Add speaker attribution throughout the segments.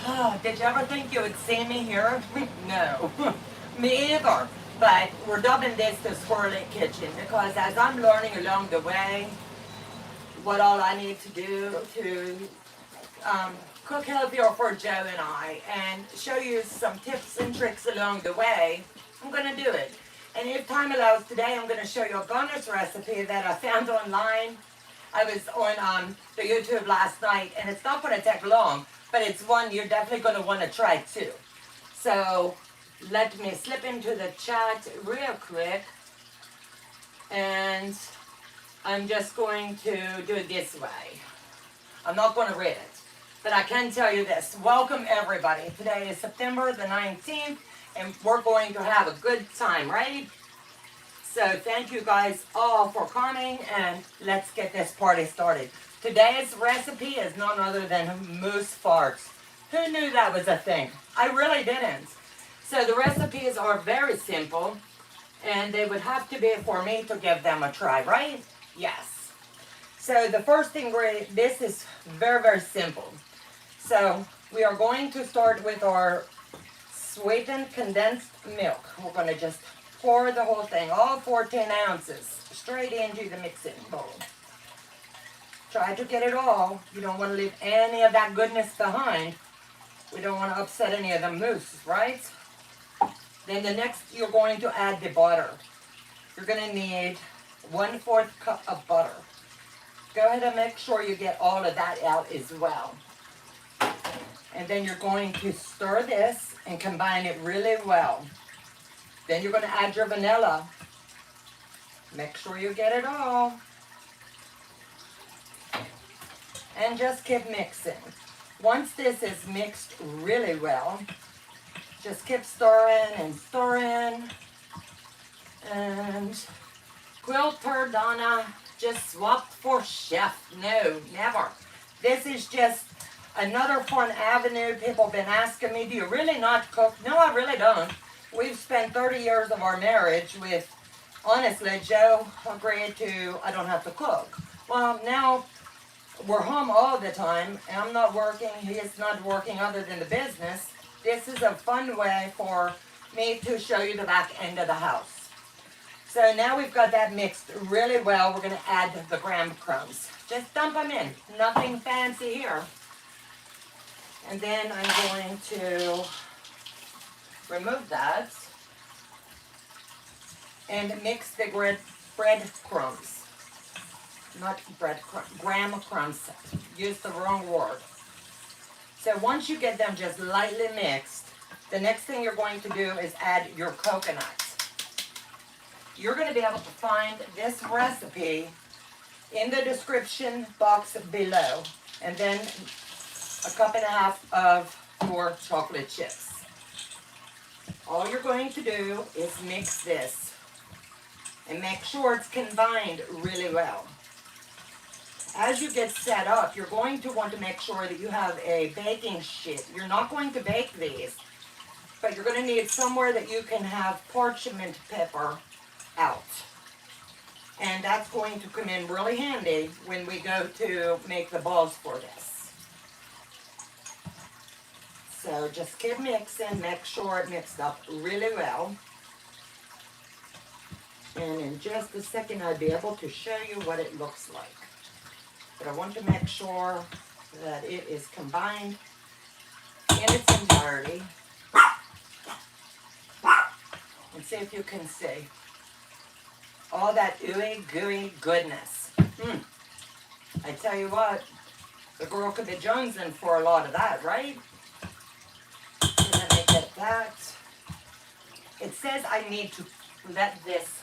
Speaker 1: Oh, did you ever think you would see me here? No, me either. But we're dubbing this the Squirrely Kitchen because as I'm learning along the way what all I need to do to um, cook healthier for Joe and I and show you some tips and tricks along the way, I'm going to do it. And if time allows today, I'm going to show you a bonus recipe that I found online. I was on the YouTube last night, and it's not going to take long, but it's one you're definitely going to want to try too. So let me slip into the chat real quick, and I'm just going to do it this way. I'm not going to read it, but I can tell you this. Welcome everybody. Today is September the 19th, and we're going to have a good time, right? So thank you guys all for coming, and let's get this party started. Today's recipe is none other than moose farts. Who knew that was a thing? I really didn't. So the recipes are very simple, and they would have to be for me to give them a try, right? Yes. So the first ingredient, this is very, very simple. So we are going to start with our sweetened condensed milk. We're going to just pour the whole thing, all 14 ounces, straight into the mixing bowl. Try to get it all. You don't want to leave any of that goodness behind. We don't want to upset any of the mousse, right? Then the next, you're going to add the butter. You're going to need 1/4 cup of butter. Go ahead and make sure you get all of that out as well. And then you're going to stir this and combine it really well. Then you're going to add your vanilla. Make sure you get it all. And just keep mixing. Once this is mixed really well, just keep stirring and stirring. And quilter Donna just swapped for chef. No, never. This is just another fun avenue. People have been asking me, do you really not cook? No, I really don't. We've spent 30 years of our marriage with, honestly, Joe agreed to, I don't have to cook. Well, now we're home all the time, and I'm not working, he is not working other than the business. This is a fun way for me to show you the back end of the house. So now we've got that mixed really well. We're going to add the graham crumbs. Just dump them in. Nothing fancy here. And then I'm going to remove that and mix the bread crumbs. Not bread crumbs, graham crumbs. Used the wrong word. So once you get them just lightly mixed, the next thing you're going to do is add your coconut. You're going to be able to find this recipe in the description box below, and then 1.5 cups of your chocolate chips. All you're going to do is mix this and make sure it's combined really well. As you get set up, you're going to want to make sure that you have a baking sheet. You're not going to bake these, but you're going to need somewhere that you can have parchment paper out. And that's going to come in really handy when we go to make the balls for this. So just keep mixing, make sure it mixed up really well. And in just a second, I'll be able to show you what it looks like. But I want to make sure that it is combined in its entirety. And see if you can see all that ooey gooey goodness. I tell you what, the girl could be jonesing for a lot of that, right? Let me get that. It says I need to let this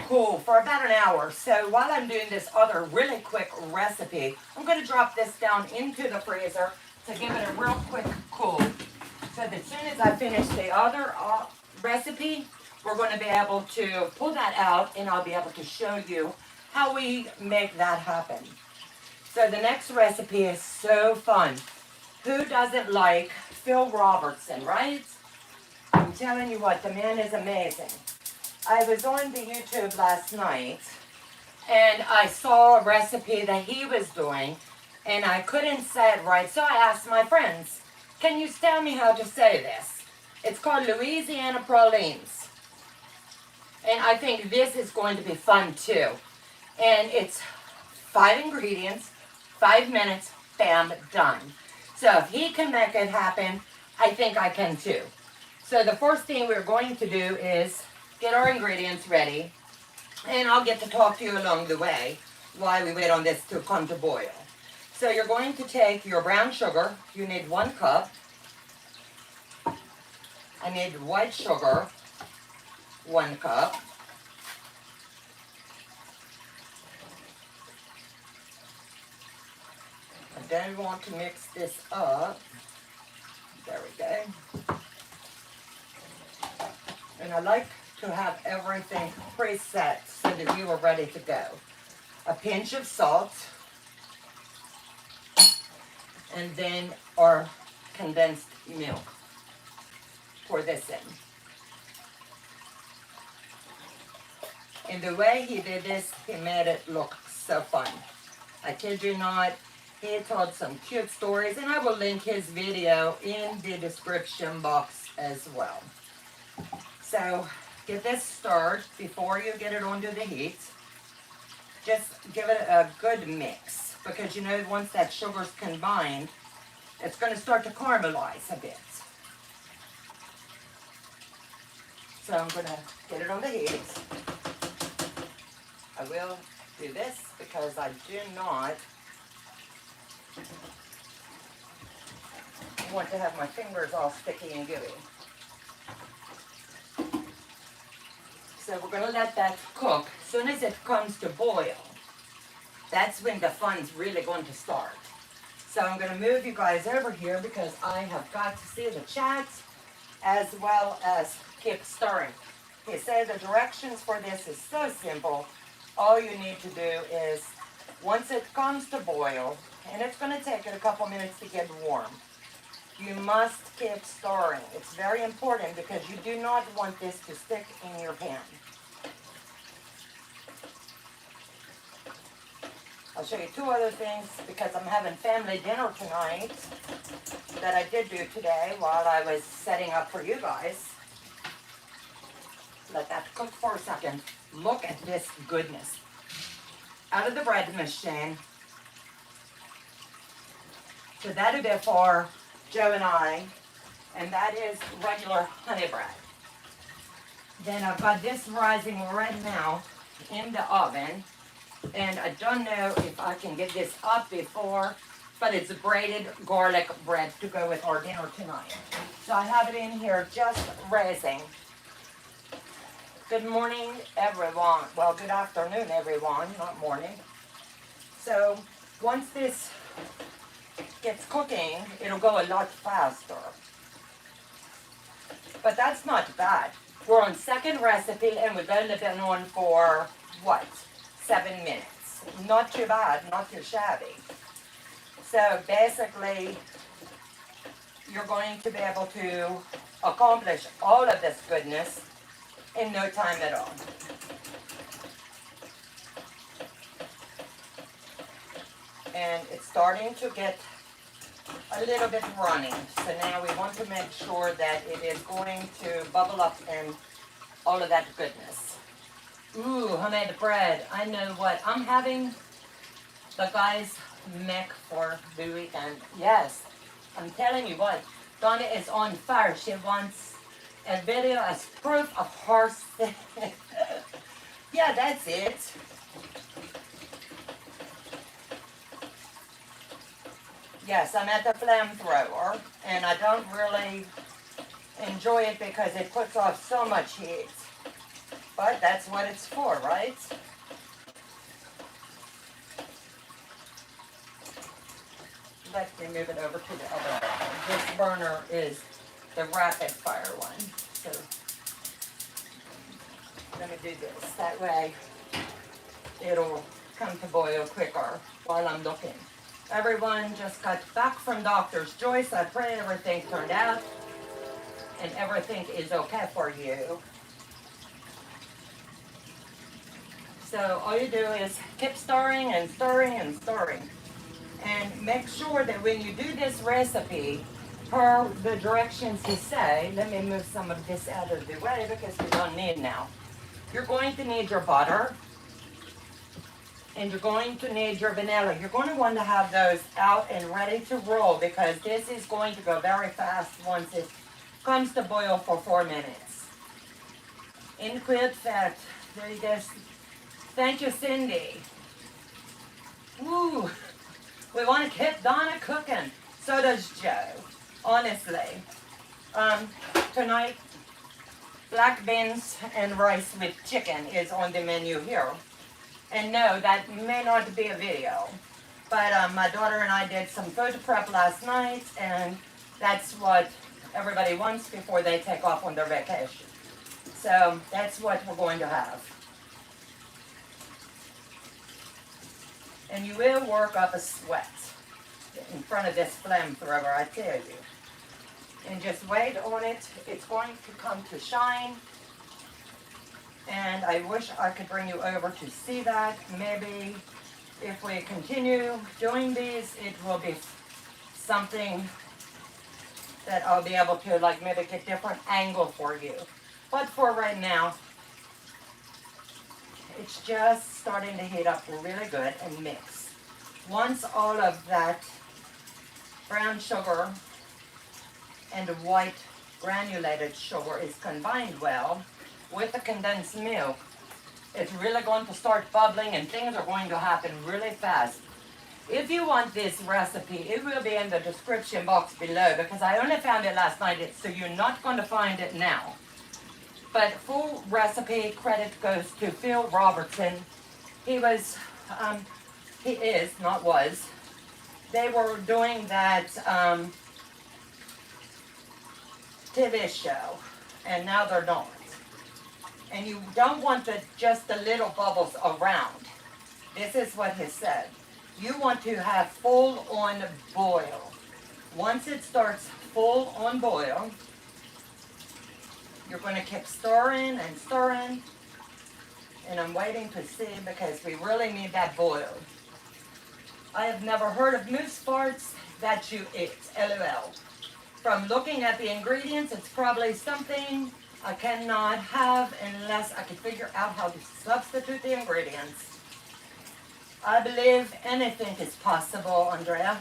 Speaker 1: cool for about an hour. So while I'm doing this other really quick recipe, I'm going to drop this down into the freezer to give it a real quick cool. So that as soon as I finish the other recipe, we're going to be able to pull that out, and I'll be able to show you how we make that happen. So the next recipe is so fun. Who doesn't like Phil Robertson, right? I'm telling you what, the man is amazing. I was on the YouTube last night, and I saw a recipe that he was doing, and I couldn't say it right, so I asked my friends, Can you tell me how to say this? It's called Louisiana Pralines. And I think this is going to be fun too. And it's 5 ingredients, 5 minutes, bam, done. So if he can make it happen, I think I can too. So the first thing we're going to do is get our ingredients ready. And I'll get to talk to you along the way while we wait on this to come to boil. So you're going to take your brown sugar. You need 1 cup. I need white sugar, 1 cup. I then want to mix this up. There we go. And I like to have everything preset so that you are ready to go. A pinch of salt. And then our condensed milk. Pour this in. And the way he did this, he made it look so fun. I kid you not, he told some cute stories, and I will link his video in the description box as well. So get this stirred before you get it onto the heat. Just give it a good mix, because you know once that sugar's combined, it's going to start to caramelize a bit. So I'm going to get it on the heat. I will do this because I do not want to have my fingers all sticky and gooey. So we're going to let that cook. As soon as it comes to boil, that's when the fun's really going to start. So I'm going to move you guys over here because I have got to see the chat as well as keep stirring. Okay, so the directions for this is so simple. All you need to do is, once it comes to boil, and it's going to take it a couple minutes to get warm, you must keep stirring. It's very important because you do not want this to stick in your pan. I'll show you 2 other things because I'm having family dinner tonight that I did do today while I was setting up for you guys. Let that cook for a second. Look at this goodness. Out of the bread machine. So that'll be for Joe and I, and that is regular honey bread. Then I've got this rising right now in the oven, and I don't know if I can get this up before, but it's braided garlic bread to go with our dinner tonight. So I have it in here just raising. Good morning, everyone. Well, good afternoon, everyone, not morning. So once this gets cooking, it'll go a lot faster. But that's not bad. We're on second recipe, and we've only been on for, what, 7 minutes. Not too bad, not too shabby. So basically, you're going to be able to accomplish all of this goodness in no time at all. And it's starting to get a little bit runny. So now we want to make sure that it is going to bubble up and all of that goodness. Ooh, homemade bread. I know what I'm having the guys make for the weekend. Yes, I'm telling you what, Donna is on fire. She wants a video as proof of her thing. Yeah, that's it. Yes, I'm at the flamethrower, and I don't really enjoy it because it puts off so much heat. But that's what it's for, right? Let me move it over to the other burner. This burner is the rapid fire one. So let me do this. That way it'll come to boil quicker while I'm looking. Everyone just got back from Doctor's Choice. I pray everything turned out and everything is okay for you. So all you do is keep stirring and stirring and stirring. And make sure that when you do this recipe, per the directions he say. Let me move some of this out of the way because we don't need now. You're going to need your butter, and you're going to need your vanilla. You're going to want to have those out and ready to roll because this is going to go very fast once it comes to boil for 4 minutes. Include fat. There you go. Thank you, Cindy. Woo! We want to keep Donna cooking. So does Joe. Honestly. Tonight, black beans and rice with chicken is on the menu here. And no, that may not be a video. But my daughter and I did some food prep last night, and that's what everybody wants before they take off on their vacation. So that's what we're going to have. And you will work up a sweat in front of this flamethrower, I tell you. And just wait on it. It's going to come to shine. And I wish I could bring you over to see that. Maybe if we continue doing these, it will be something that I'll be able to like maybe get different angle for you. But for right now, it's just starting to heat up really good and mix. Once all of that brown sugar and the white granulated sugar is combined well with the condensed milk, it's really going to start bubbling and things are going to happen really fast. If you want this recipe, it will be in the description box below because I only found it last night, so you're not going to find it now. But full recipe credit goes to Phil Robertson. He is, not was. They were doing that TV show, and now they're not. And you don't want just the little bubbles around. This is what he said. You want to have full on boil. Once it starts full on boil, you're going to keep stirring and stirring. And I'm waiting to see because we really need that boil. I have never heard of moose farts that you eat, LOL. From looking at the ingredients, it's probably something I cannot have unless I can figure out how to substitute the ingredients. I believe anything is possible, Andrea.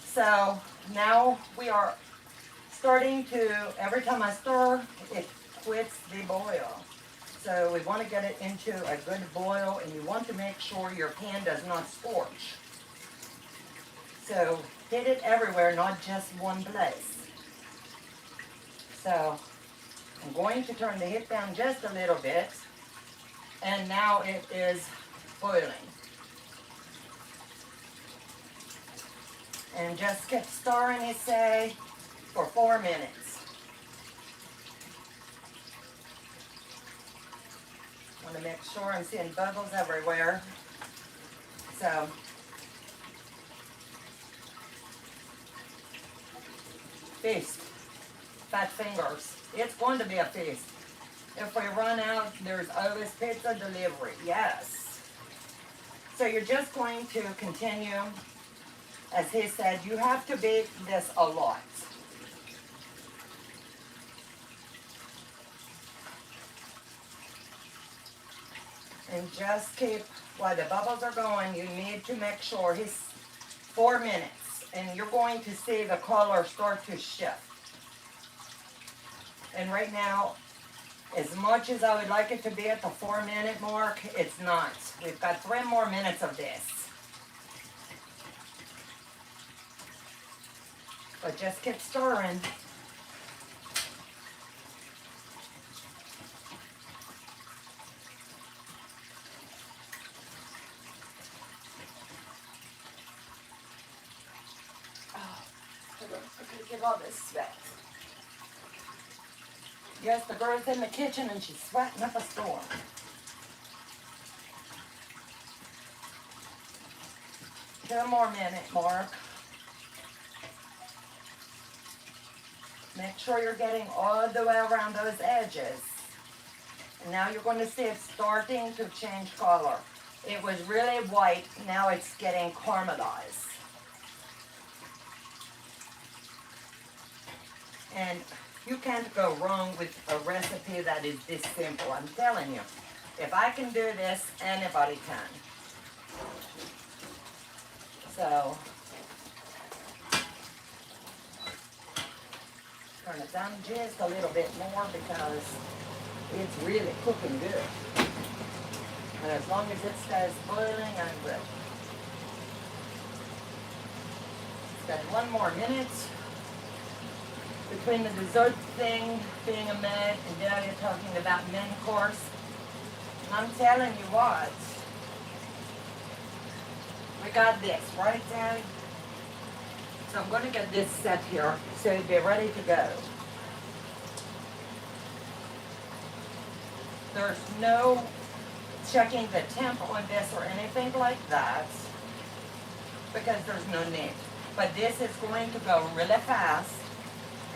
Speaker 1: So now we are starting to, every time I stir, it quits the boil. So we want to get it into a good boil, and you want to make sure your pan does not scorch. So hit it everywhere, not just one place. So I'm going to turn the heat down just a little bit, and now it is boiling. And just keep stirring, you say, for 4 minutes. I want to make sure I'm seeing bubbles everywhere. So, feast. Fat fingers. It's going to be a feast. If we run out, there's always pizza delivery. Yes. So you're just going to continue. As he said, you have to beat this a lot. And just keep, while the bubbles are going, you need to make sure he's 4 minutes. And you're going to see the color start to shift. And right now, as much as I would like it to be at the 4 minute mark, it's not. We've got 3 more minutes of this. But just keep stirring. Oh, I gotta get all this sweat. Yes, the girl's in the kitchen and she's sweating up a storm. Two more minute mark. Make sure you're getting all the way around those edges. And now you're going to see it starting to change color. It was really white, now it's getting caramelized. And you can't go wrong with a recipe that is this simple. I'm telling you, if I can do this, anybody can. So, turn it down just a little bit more because it's really cooking good. And as long as it stays boiling, I'm good. It's got one more minute between the dessert thing being a med and now you're talking about main course. And I'm telling you what, we got this, right, Daddy? So I'm going to get this set here so it'll be ready to go. There's no checking the temp on this or anything like that because there's no need. But this is going to go really fast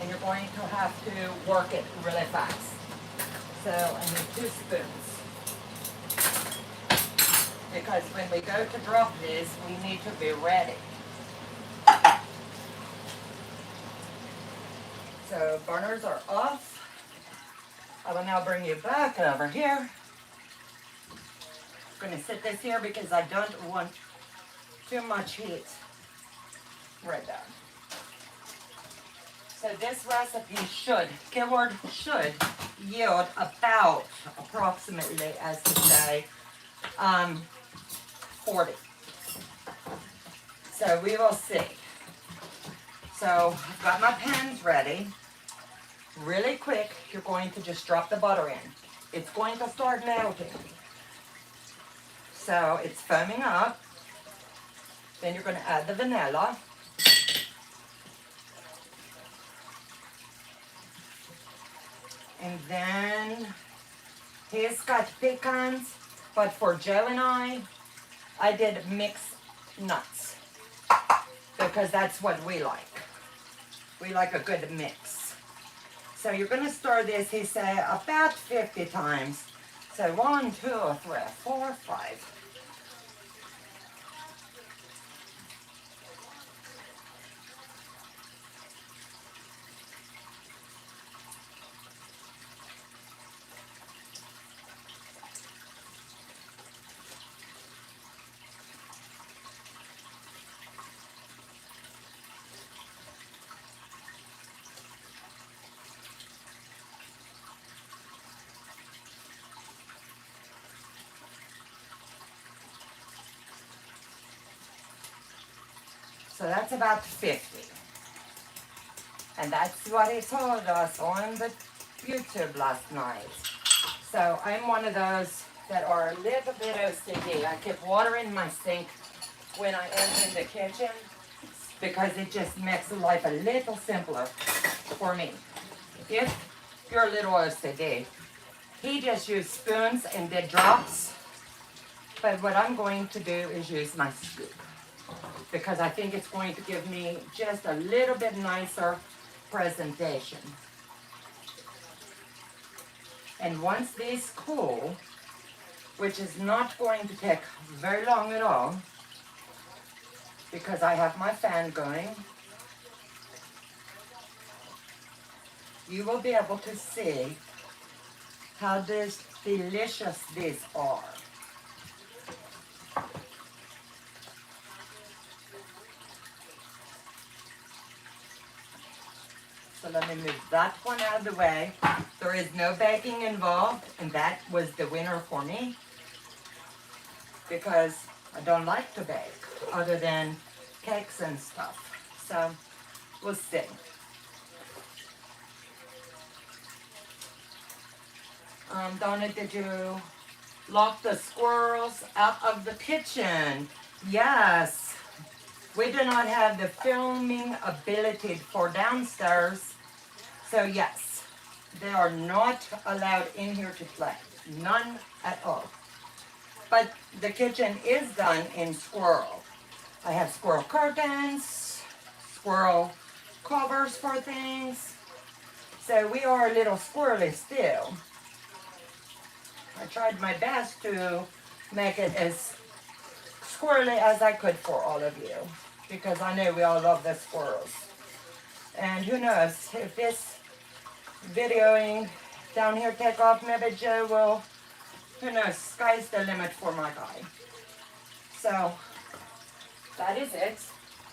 Speaker 1: and you're going to have to work it really fast. So I need 2 spoons. Because when we go to drop this, we need to be ready. So burners are off. I will now bring you back over here. I'm going to set this here because I don't want too much heat. Right there. So this recipe should, keyword should, yield about, approximately, as to say, 40. So we will see. So I've got my pans ready. Really quick, you're going to just drop the butter in. It's going to start melting. So it's foaming up. Then you're going to add the vanilla. And then he's got pecans, but for Joe and I did mix nuts because that's what we like. We like a good mix. So you're going to stir this, he said, about 50 times. So 1, 2, 3, 4, 5. So that's about 50. And that's what he told us on the YouTube last night. So I'm one of those that are a little bit OCD. I keep water in my sink when I am in the kitchen because it just makes life a little simpler for me. If you're a little OCD, he just used spoons and did drops. But what I'm going to do is use my scoop, because I think it's going to give me just a little bit nicer presentation. And once these cool, which is not going to take very long at all, because I have my fan going, you will be able to see how delicious these are. So let me move that one out of the way. There is no baking involved, and that was the winner for me because I don't like to bake other than cakes and stuff. So we'll see. Donna, did you lock the squirrels out of the kitchen? Yes. We do not have the filming ability for downstairs. So yes, they are not allowed in here to play. None at all. But the kitchen is done in squirrel. I have squirrel curtains, squirrel covers for things. So we are a little squirrely still. I tried my best to make it as squirrely as I could for all of you, because I know we all love the squirrels. And who knows, if this videoing down here take off, maybe Joe will, who knows, sky's the limit for my guy. So, that is it.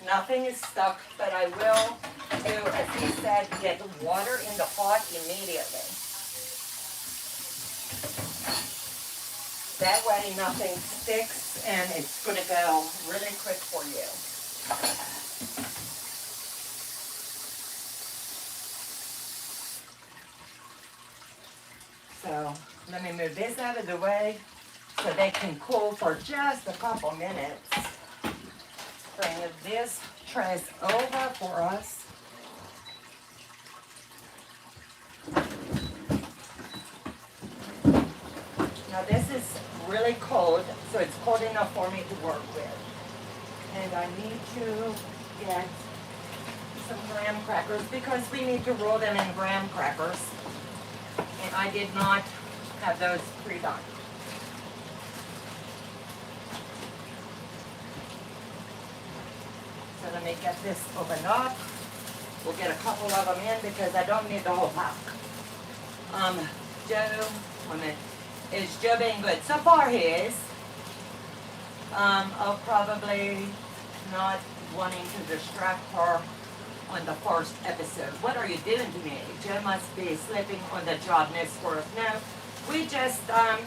Speaker 1: Nothing is stuck, but I will do, as he said, get water in the pot immediately. That way nothing sticks and it's going to go really quick for you. So let me move this out of the way so they can cool for just a couple minutes. Bring this trays over for us. Now this is really cold, so it's cold enough for me to work with. And I need to get some graham crackers because we need to roll them in graham crackers. And I did not have those pre-done. So let me get this opened up. We'll get a couple of them in because I don't need the whole pack. Joe, is Joe being good? So far he is. I'll probably not wanting to distract her on the first episode. What are you doing to me? Joe must be sleeping on the job next for us. No, we just have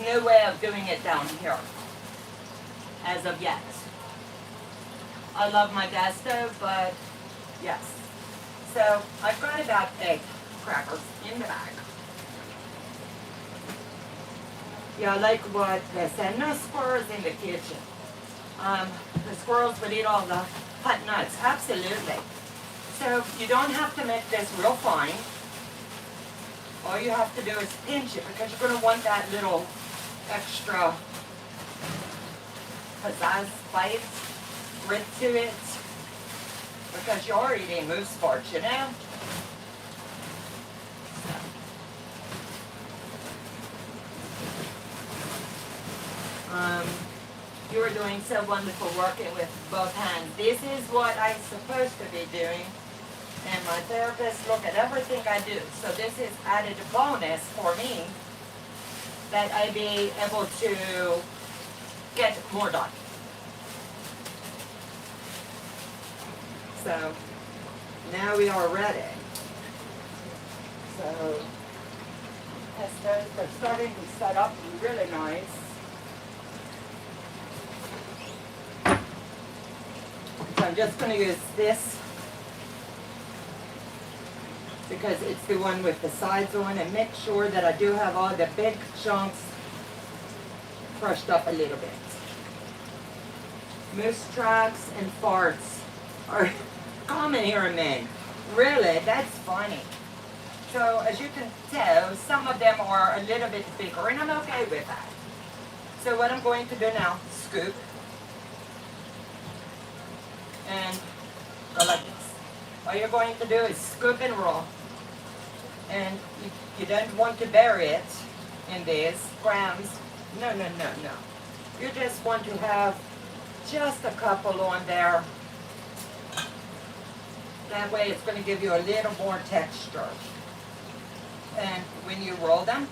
Speaker 1: no way of doing it down here as of yet. I love my gas stove, but yes. So I've got about 8 crackers in the bag. Yeah, like what they said, no squirrels in the kitchen. The squirrels would eat all the hot nuts, absolutely. So you don't have to make this real fine. All you have to do is pinch it because you're going to want that little extra pizzazz spice, grit to it, because you're already eating moose parts, you know? You are doing so wonderful working with both hands. This is what I'm supposed to be doing. And my therapist look at everything I do. So this is added bonus for me that I be able to get more done. So now we are ready. So they're starting to set up really nice. So I'm just going to use this because it's the one with the sides on, and make sure that I do have all the big chunks crushed up a little bit. Moose tracks and farts are common here in Maine. Really, that's funny. So as you can tell, some of them are a little bit bigger, and I'm okay with that. So what I'm going to do now, scoop, and go like this. All you're going to do is scoop and roll. And you don't want to bury it in these grams. No, no, no, no. You just want to have just a couple on there. That way it's going to give you a little more texture. And when you roll them,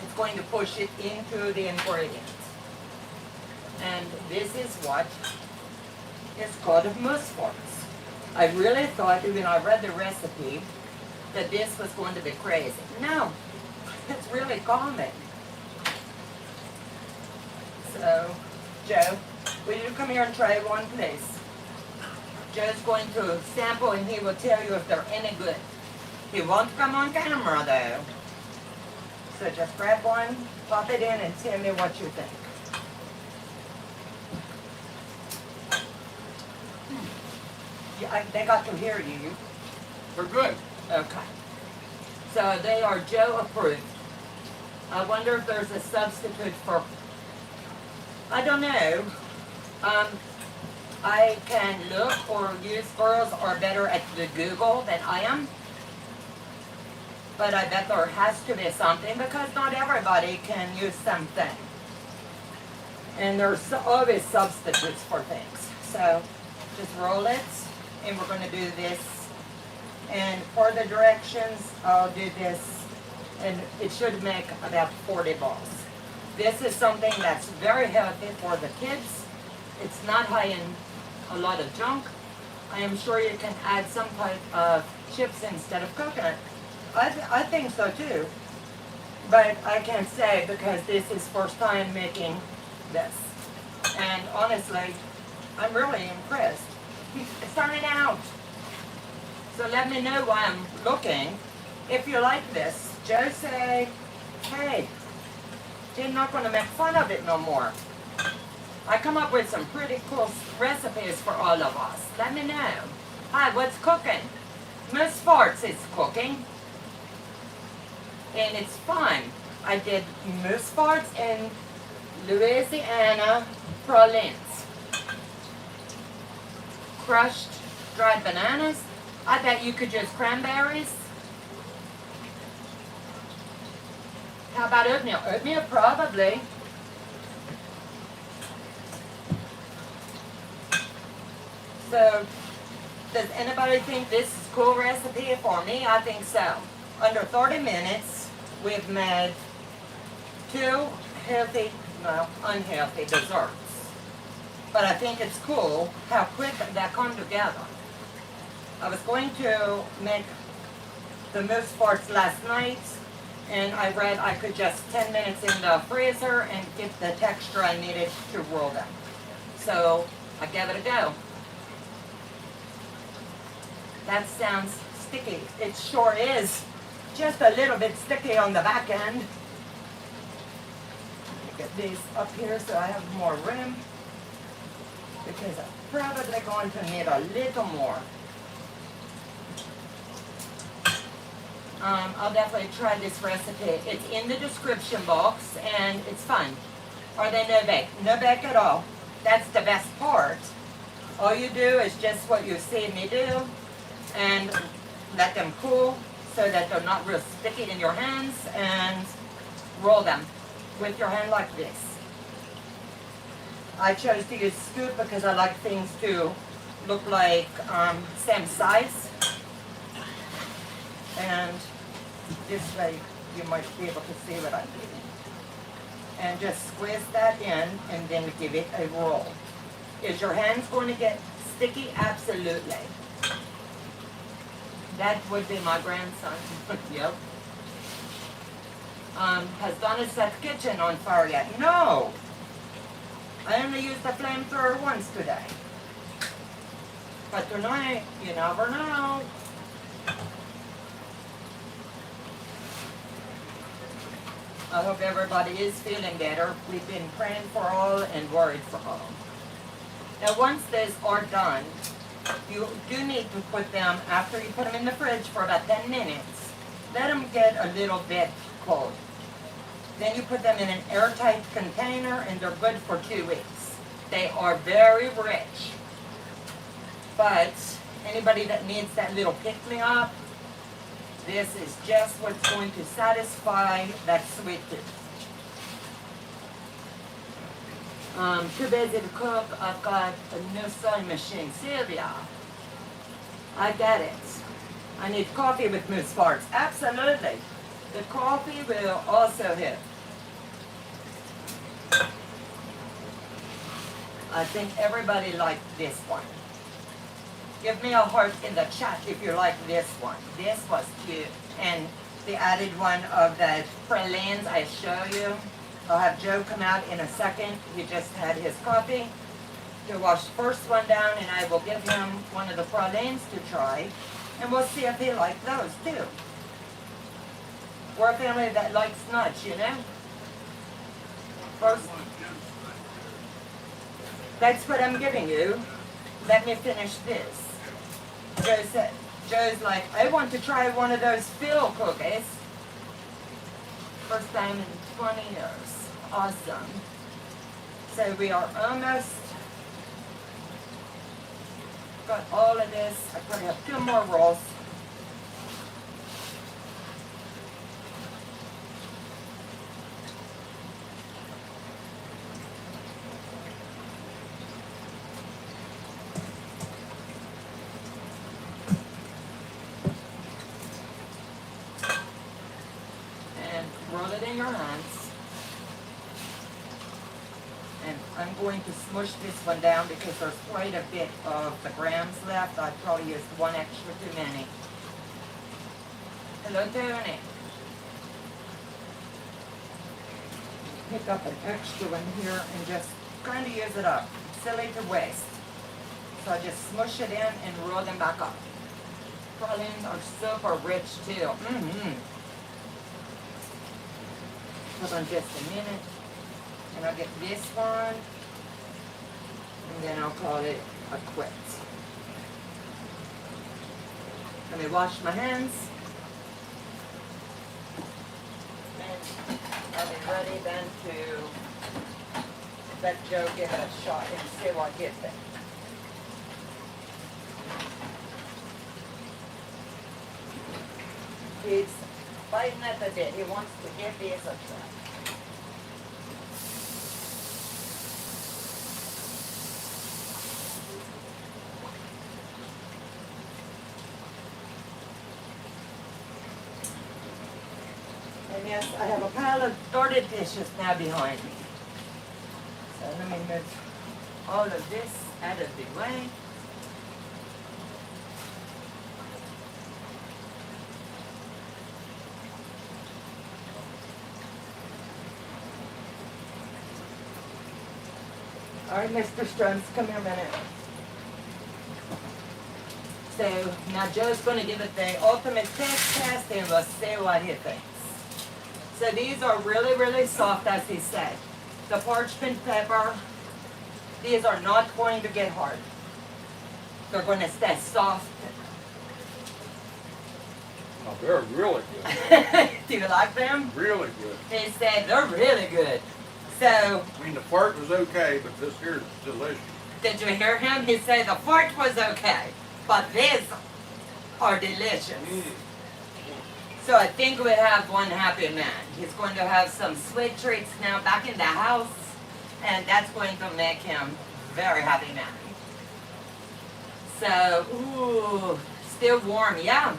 Speaker 1: it's going to push it into the ingredients. And this is what is called moose farts. I really thought when I read the recipe that this was going to be crazy. No, it's really common. So, Joe, will you come here and try one, please? Joe's going to sample and he will tell you if they're any good. He won't come on camera though. So just grab one, pop it in, and tell me what you think. Yeah, they got to hear you.
Speaker 2: They're good.
Speaker 1: Okay. So they are Joe approved. I wonder if there's a substitute for, I don't know. I can look, or use, girls are better at the Google than I am. But I bet there has to be something because not everybody can use something. And there's always substitutes for things. So just roll it and we're going to do this. And for the directions, I'll do this, and it should make about 40 balls. This is something that's very healthy for the kids. It's not high in a lot of junk. I am sure you can add some type of chips instead of coconut. I think so too, but I can't say because this is first time making this. And honestly, I'm really impressed. It's turning out. So let me know while I'm looking. If you like this, just say, hey, you're not going to make fun of it no more. I come up with some pretty cool recipes for all of us. Let me know. Hi, what's cooking? Miss Farts is cooking. And it's fun. I did Miss Farts and Louisiana Pralines. Crushed dried bananas. I bet you could use cranberries. How about oatmeal? Oatmeal, probably. So, does anybody think this is a cool recipe? For me, I think so. Under 30 minutes, we've made 2 healthy, no, unhealthy desserts. But I think it's cool how quick that come together. I was going to make the mousse farts last night, and I read I could just 10 minutes in the freezer and get the texture I needed to roll them. So I gave it a go. That sounds sticky. It sure is. Just a little bit sticky on the back end. Get these up here so I have more room, because I'm probably going to need a little more. I'll definitely try this recipe. It's in the description box, and it's fun. Are they no bake? No bake at all. That's the best part. All you do is just what you see me do, and let them cool so that they're not real sticky in your hands, and roll them with your hand like this. I chose to use scoop because I like things to look like same size. And this way you might be able to see what I'm doing. And just squeeze that in and then give it a roll. Is your hands going to get sticky? Absolutely. That would be my grandson. Yep. Has Donna set the kitchen on fire yet? No. I only used the flamethrower once today. But tonight, you never know. I hope everybody is feeling better. We've been praying for all and worried for all. Now once these are done, you do need to put them, after you put them in the fridge for about 10 minutes, let them get a little bit cold. Then you put them in an airtight container and they're good for 2 weeks. They are very rich. But anybody that needs that little pick-me-up, this is just what's going to satisfy that sweet tooth. Too busy to cook. I've got a new sewing machine. Sylvia, I get it. I need coffee with mousse farts. Absolutely. The coffee will also help. I think everybody liked this one. Give me a heart in the chat if you like this one. This was cute. And the added one of the pralines I show you. I'll have Joe come out in a second. He just had his coffee. He'll wash the first one down, and I will give him one of the pralines to try. And we'll see if he likes those too. We're a family that likes nuts, you know? First, that's what I'm giving you. Let me finish this. Joe's like, I want to try one of those Phil cookies. First time in 20 years. Awesome. So we are almost got all of this. I probably have 2 more rolls. in your hands. And I'm going to smush this one down because there's quite a bit of the grams left. I probably used one extra too many. Hello, Tony. Pick up an extra one here and just kind of use it up. Silly to waste. So I just smush it in and roll them back up. Pralines are super rich too. Hold on just a minute. And I'll get this one. And then I'll call it a quit. Let me wash my hands. And I'll be ready then to let Joe give it a shot and see what he thinks. He's biting at the bit. He wants to give these a try. And yes, I have a pile of sorted dishes now behind me. So let me move all of this out of the way. All right, Mr. Strums, come here a minute. So now Joe's going to give it the ultimate taste test and we'll see what he thinks. So these are really, really soft, as he said. The parchment pepper, these are not going to get hard. They're going to stay soft.
Speaker 2: Oh, they're really good.
Speaker 1: Do you like them?
Speaker 2: Really good.
Speaker 1: He said they're really good. So,
Speaker 2: I mean, the fart was okay, but this here is delicious.
Speaker 1: did you hear him? He said the fart was okay, but these are delicious. So I think we have one happy man. He's going to have some sweet treats now back in the house, and that's going to make him very happy man. So, ooh, still warm, yeah.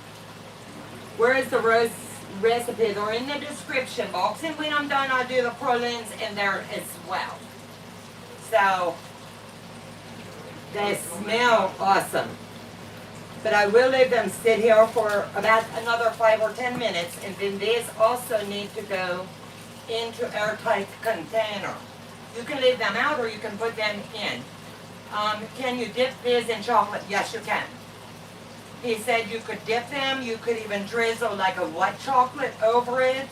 Speaker 1: Where is the roast recipe? They're in the description box, and when I'm done, I'll do the pralines in there as well. So, they smell awesome. But I will leave them sit here for about another 5 or 10 minutes, and then these also need to go into airtight container. You can leave them out or you can put them in. Can you dip these in chocolate? Yes, you can. He said you could dip them, you could even drizzle like a white chocolate over it.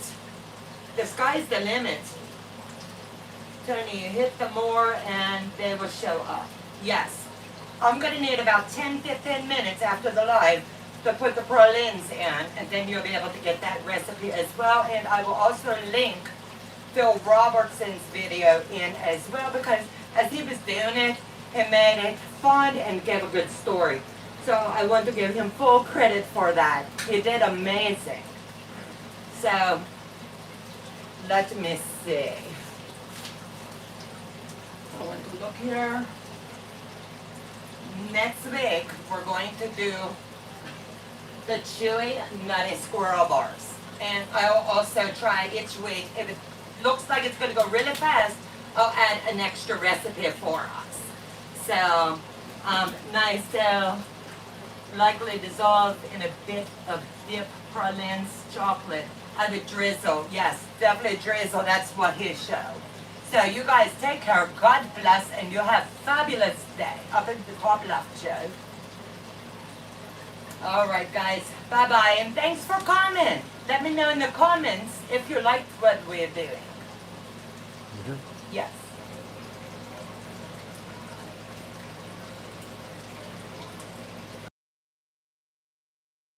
Speaker 1: The sky's the limit. Tony, you hit them more and they will show up. Yes. I'm going to need about 10-15 minutes after the live to put the pralines in, and then you'll be able to get that recipe as well. And I will also link Phil Robertson's video in as well, because as he was doing it, he made it fun and gave a good story. So I want to give him full credit for that. He did amazing. So, let me see. I want to look here. Next week, we're going to do the chewy nutty squirrel bars. And I'll also try each week. If it looks like it's going to go really fast, I'll add an extra recipe for us. So, nice, likely dissolved in a bit of dip pralines chocolate. I would drizzle, yes, definitely drizzle, that's what he showed. So you guys take care, God bless, and you have a fabulous day. Up at the top left, Joe. Alright guys, bye-bye, and thanks for coming. Let me know in the comments if you liked what we're doing. Yes.